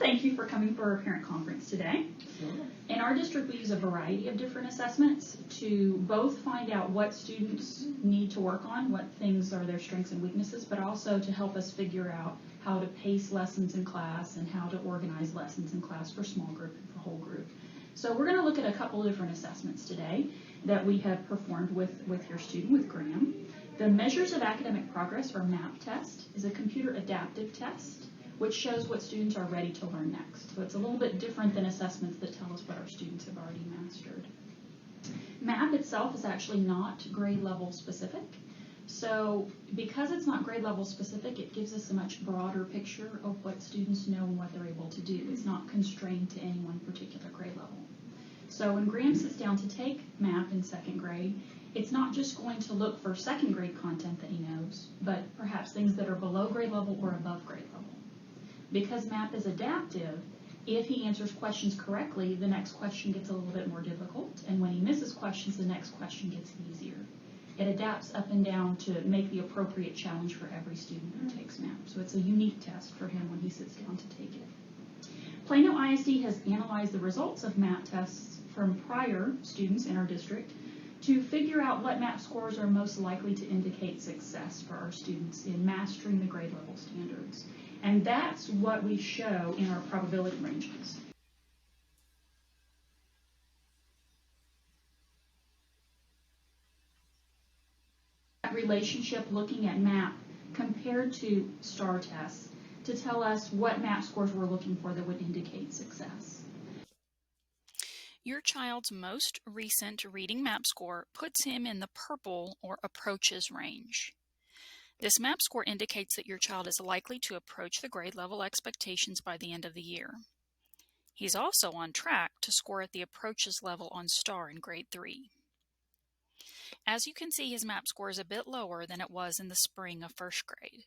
Thank you for coming for our parent conference today. In our district, we use a variety of different assessments to both find out what students need to work on, what things are their strengths and weaknesses, but also to help us figure out how to pace lessons in class and how to organize lessons in class for small group and for whole group. So we're going to look at a couple of different assessments today that we have performed with your student, with Graham. The Measures of Academic Progress, or MAP test, is a computer adaptive test which shows what students are ready to learn next. So it's a little bit different than assessments that tell us what our students have already mastered. MAP itself is actually not grade level specific. So because it's not grade level specific, it gives us a much broader picture of what students know and what they're able to do. It's not constrained to any one particular grade level. So when Graham sits down to take MAP in second grade, it's not just going to look for second grade content that he knows, but perhaps things that are below grade level or above grade level. Because MAP is adaptive, if he answers questions correctly, the next question gets a little bit more difficult, and when he misses questions, the next question gets easier. It adapts up and down to make the appropriate challenge for every student who takes MAP. So it's a unique test for him when he sits down to take it. Plano ISD has analyzed the results of MAP tests from prior students in our district to figure out what MAP scores are most likely to indicate success for our students in mastering the grade level standards. And that's what we show in our probability ranges. That relationship looking at MAP compared to STAR tests to tell us what MAP scores we're looking for that would indicate success. Your child's most recent reading MAP score puts him in the purple or approaches range. This MAP score indicates that your child is likely to approach the grade level expectations by the end of the year. He's also on track to score at the approaches level on STAR in grade 3. As you can see, his MAP score is a bit lower than it was in the spring of first grade.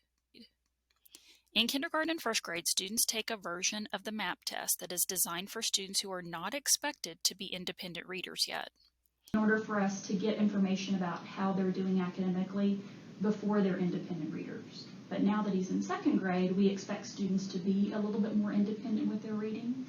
In kindergarten and first grade, students take a version of the MAP test that is designed for students who are not expected to be independent readers yet. In order for us to get information about how they're doing academically before they're independent readers. But now that he's in second grade, we expect students to be a little bit more independent with their reading.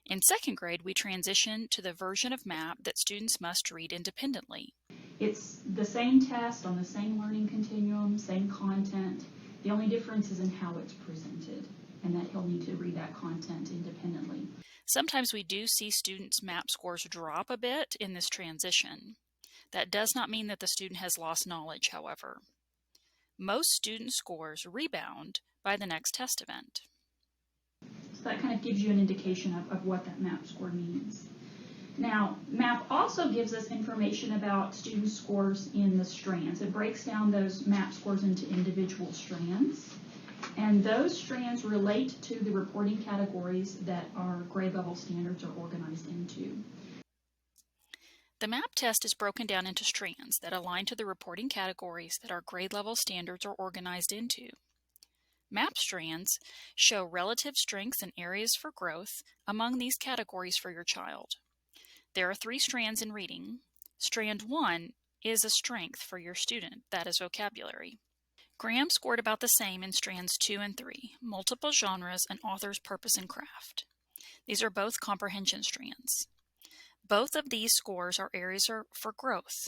In second grade, we transition to the version of MAP that students must read independently. It's the same test on the same learning continuum, same content. The only difference is in how it's presented, and that he'll need to read that content independently. Sometimes we do see students' MAP scores drop a bit in this transition. That does not mean that the student has lost knowledge, however. Most student scores rebound by the next test event. So that kind of gives you an indication of what that MAP score means. Now, MAP also gives us information about student scores in the strands. It breaks down those MAP scores into individual strands, and those strands relate to the reporting categories that our grade level standards are organized into. The MAP test is broken down into strands that align to the reporting categories that our grade level standards are organized into. MAP strands show relative strengths and areas for growth among these categories for your child. There are 3 strands in reading. Strand 1 is a strength for your student, that is vocabulary. Graham scored about the same in strands 2 and 3, multiple genres and author's purpose and craft. These are both comprehension strands. Both of these scores are areas for growth.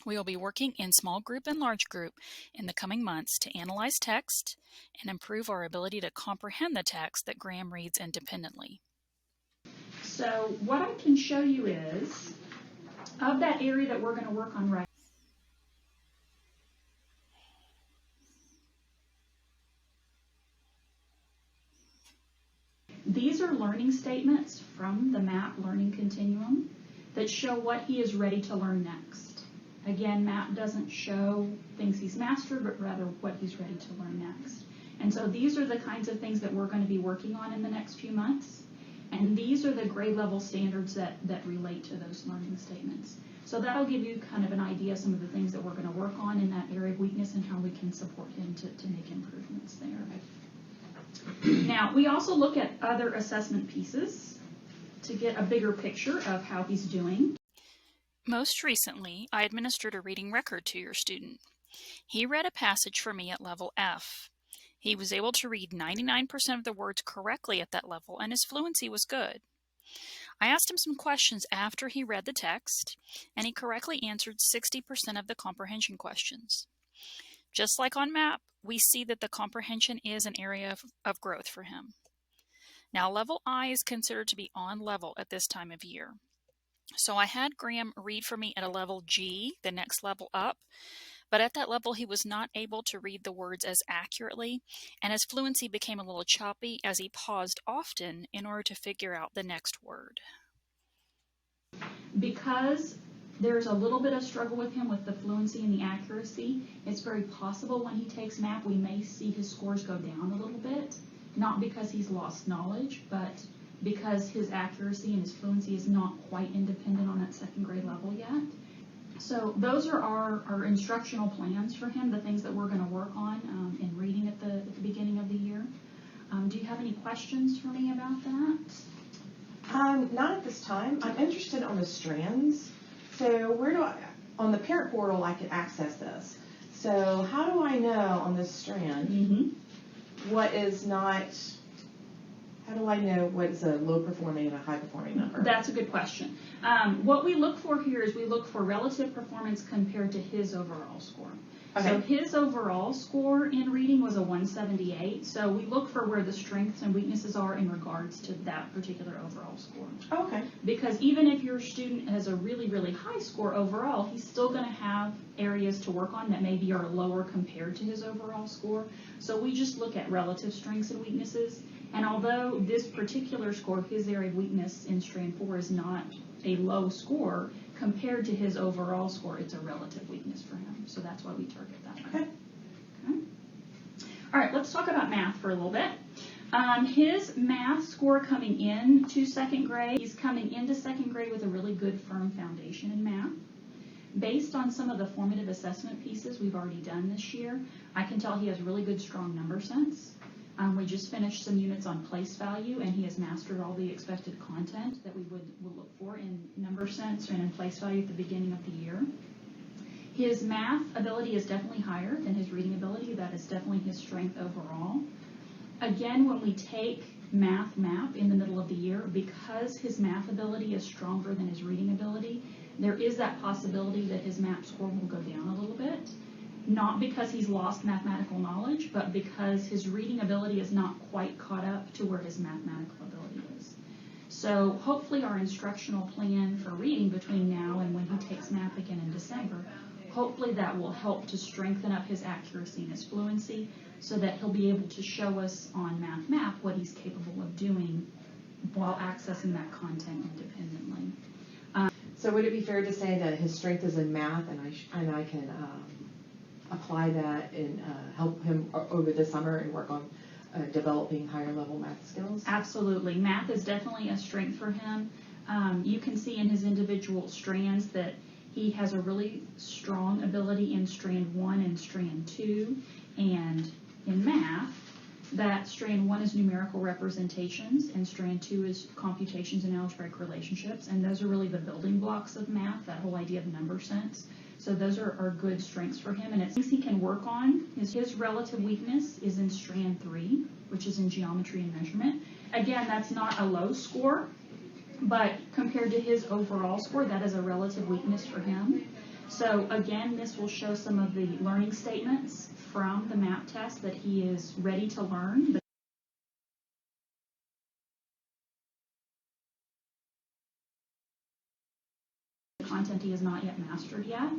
We will be working in small group and large group in the coming months to analyze text and improve our ability to comprehend the text that Graham reads independently. So what I can show you is, of that area that we're going to work on right these are learning statements from the MAP learning continuum that show what he is ready to learn next. Again, MAP doesn't show things he's mastered, but rather what he's ready to learn next. And so these are the kinds of things that we're going to be working on in the next few months. And these are the grade level standards that relate to those learning statements. So that'll give you kind of an idea of some of the things that we're going to work on in that area of weakness and how we can support him to make improvements there. Now, we also look at other assessment pieces to get a bigger picture of how he's doing. Most recently, I administered a reading record to your student. He read a passage for me at level F. He was able to read 99% of the words correctly at that level, and his fluency was good. I asked him some questions after he read the text, and he correctly answered 60% of the comprehension questions. Just like on MAP, we see that the comprehension is an area of growth for him. Now, level I is considered to be on level at this time of year. So I had Graham read for me at a level G, the next level up, but at that level he was not able to read the words as accurately, and his fluency became a little choppy as he paused often in order to figure out the next word. Because there's a little bit of struggle with him with the fluency and the accuracy, it's very possible when he takes MAP we may see his scores go down a little bit, not because he's lost knowledge, but because his accuracy and his fluency is not quite independent on that second grade level yet. So those are our instructional plans for him, the things that we're going to work on in reading at the beginning of the year. Do you have any questions for me about that? Not at this time. I'm interested on the strands. So where do on the parent portal I can access this. So how do I know on this strand what is not, how do I know what is a low performing and a high performing number? That's a good question. What we look for here is we look for relative performance compared to his overall score. Okay. So his overall score in reading was a 178. So we look for where the strengths and weaknesses are in regards to that particular overall score. Oh, okay. Because even if your student has a really, really high score overall, he's still going to have areas to work on that maybe are lower compared to his overall score. So we just look at relative strengths and weaknesses. And although this particular score, his area of weakness in strand 4 is not a low score, compared to his overall score, it's a relative weakness for him. So that's why we target that way. Okay. All right, let's talk about math for a little bit. His math score coming in to second grade, he's coming into second grade with a really good firm foundation in math. Based on some of the formative assessment pieces we've already done this year, I can tell he has really good, strong number sense. We just finished some units on place value, and he has mastered all the expected content that we would look for in number sense and in place value at the beginning of the year. His math ability is definitely higher than his reading ability. That is definitely his strength overall. Again, when we take math MAP in the middle of the year, because his math ability is stronger than his reading ability, there is that possibility that his MAP score will go down a little bit. Not because he's lost mathematical knowledge, but because his reading ability is not quite caught up to where his mathematical ability is. So hopefully our instructional plan for reading between now and when he takes MAP again in December, hopefully that will help to strengthen up his accuracy and his fluency so that he'll be able to show us on Math MAP what he's capable of doing while accessing that content independently. So would it be fair to say that his strength is in math, and I can apply that and help him over the summer and work on developing higher level math skills? Absolutely. Math is definitely a strength for him. You can see in his individual strands that he has a really strong ability in strand 1 and strand 2, and in math that strand 1 is numerical representations and strand 2 is computations and algebraic relationships, and those are really the building blocks of math, that whole idea of number sense. So those are good strengths for him, and it's things he can work on. His relative weakness is in strand 3, which is in geometry and measurement. Again, that's not a low score, but compared to his overall score, that is a relative weakness for him. So again, this will show some of the learning statements from the MAP test that he is ready to learn. Content he has not yet mastered yet,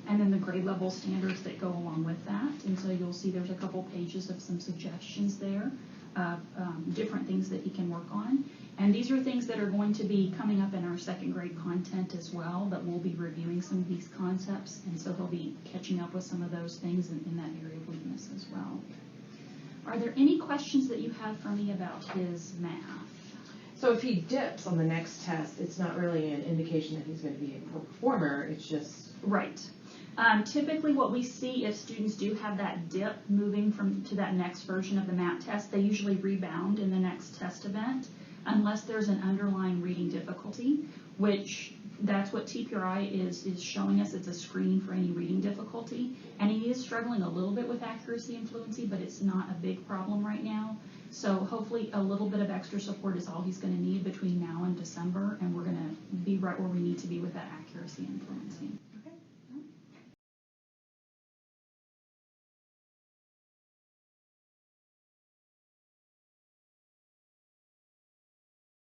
and then the grade level standards that go along with that. And so you'll see there's a couple pages of some suggestions there of different things that he can work on. And these are things that are going to be coming up in our second grade content as well, that we'll be reviewing some of these concepts, and so he'll be catching up with some of those things in that area of weakness as well. Are there any questions that you have for me about his math? So if he dips on the next test, it's not really an indication that he's going to be a poor performer, it's just... Right. Typically what we see if students do have that dip moving to that next version of the MAP test, they usually rebound in the next test event unless there's an underlying reading difficulty, which That's what TPRI is showing us. It's a screening for any reading difficulty. And he is struggling a little bit with accuracy and fluency, but it's not a big problem right now. So hopefully a little bit of extra support is all he's going to need between now and December, and we're going to be right where we need to be with that accuracy and fluency.